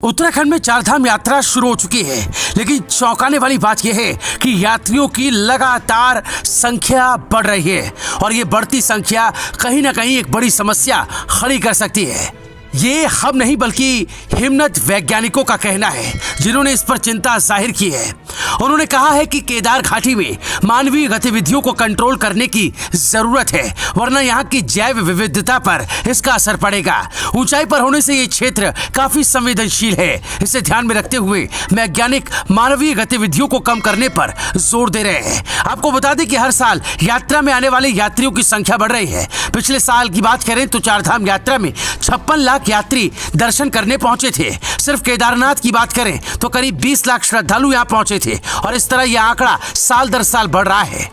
उत्तराखंड में चारधाम यात्रा शुरू हो चुकी है, लेकिन चौंकाने वाली बात यह है कि यात्रियों की लगातार संख्या बढ़ रही है और ये बढ़ती संख्या कहीं ना कहीं एक बड़ी समस्या खड़ी कर सकती है। ये हम नहीं बल्कि हिमनद वैज्ञानिकों का कहना है, जिन्होंने इस पर चिंता जाहिर की है। उन्होंने कहा है कि केदार घाटी में मानवीय गतिविधियों को कंट्रोल करने की जरूरत है, वरना यहाँ की जैव विविधता पर इसका असर पड़ेगा। ऊंचाई पर होने से ये क्षेत्र काफी संवेदनशील है। इसे ध्यान में रखते हुए वैज्ञानिक मानवीय गतिविधियों को कम करने पर जोर दे रहे हैं। आपको बता दें कि हर साल यात्रा में आने वाले यात्रियों की संख्या बढ़ रही है। पिछले साल की बात करें तो चारधाम यात्रा में 56 लाख यात्री दर्शन करने पहुंचे थे। सिर्फ केदारनाथ की बात करें तो करीब 20 लाख श्रद्धालु यहां पहुंचे थे और इस तरह यह आंकड़ा साल दर साल बढ़ रहा है।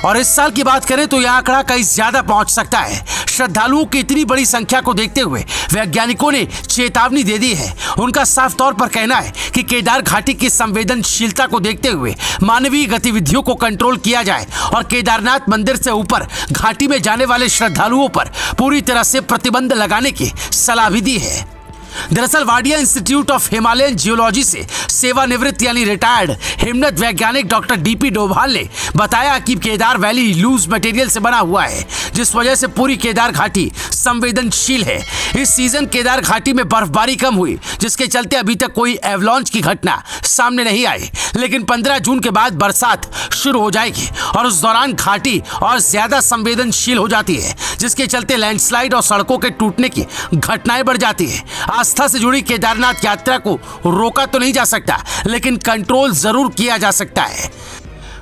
और इस साल की बात करें तो यह आंकड़ा कहीं ज्यादा पहुंच सकता है। श्रद्धालुओं की इतनी बड़ी संख्या को देखते हुए वैज्ञानिकों ने चेतावनी दे दी है। उनका साफ तौर पर कहना है कि केदार घाटी की संवेदनशीलता को देखते हुए मानवीय गतिविधियों को कंट्रोल किया जाए और केदारनाथ मंदिर से ऊपर घाटी में जाने वाले श्रद्धालुओं पर पूरी तरह से प्रतिबंध लगाने की सलाह भी दी है। दरअसल Wadia institute of Himalayan geology से सेवानिवृत्त यानी रिटायर्ड हिमनद वैज्ञानिक डॉक्टर डीपी डोभाल ने बताया कि केदार वैली लूज मटेरियल से बना हुआ है, जिस वजह से पूरी केदार घाटी संवेदनशील है। इस सीजन केदार घाटी में बर्फबारी कम हुई, जिसके चलते अभी तक कोई एवलांच की घटना सामने नहीं आई, लेकिन 15 जून के बाद बरसात शुरू हो जाएगी और उस दौरान घाटी और ज्यादा संवेदनशील हो जाती है, जिसके चलते लैंडस्लाइड और सड़कों के टूटने की घटनाएं बढ़ जाती है। आस्था से जुड़ी केदारनाथ यात्रा को रोका तो नहीं जा सकता, लेकिन कंट्रोल जरूर किया जा सकता है।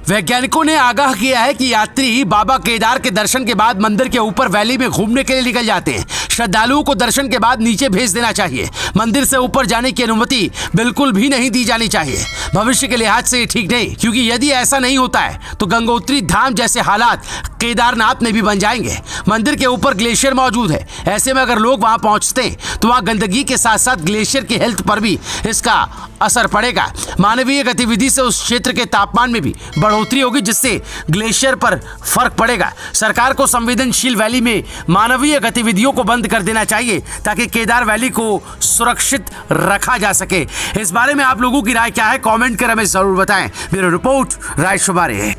वैज्ञानिकों ने आगाह किया है कि यात्री बाबा केदार के दर्शन के बाद मंदिर के ऊपर वैली में घूमने के लिए निकल जाते हैं। श्रद्धालुओं को दर्शन के बाद नीचे भेज देना चाहिए। मंदिर से ऊपर जाने की अनुमति बिल्कुल भी नहीं दी जानी चाहिए। भविष्य के लिहाज से ये ठीक नहीं, क्योंकि यदि ऐसा नहीं होता है तो गंगोत्री धाम जैसे हालात केदारनाथ में भी बन जाएंगे। मंदिर के ऊपर ग्लेशियर मौजूद है, ऐसे में अगर लोग वहां पहुंचते हैं तो वहां गंदगी के साथ साथ ग्लेशियर की हेल्थ पर भी इसका असर पड़ेगा। मानवीय गतिविधि से उस क्षेत्र के तापमान में भी बढ़ोतरी होगी, जिससे ग्लेशियर पर फर्क पड़ेगा। सरकार को संवेदनशील वैली में मानवीय गतिविधियों को बंद कर देना चाहिए, ताकि केदार वैली को सुरक्षित रखा जा सके। इस बारे में आप लोगों की राय क्या है, कमेंट कर हमें जरूर बताएं। ब्यूरो रिपोर्ट, राय शुमारे।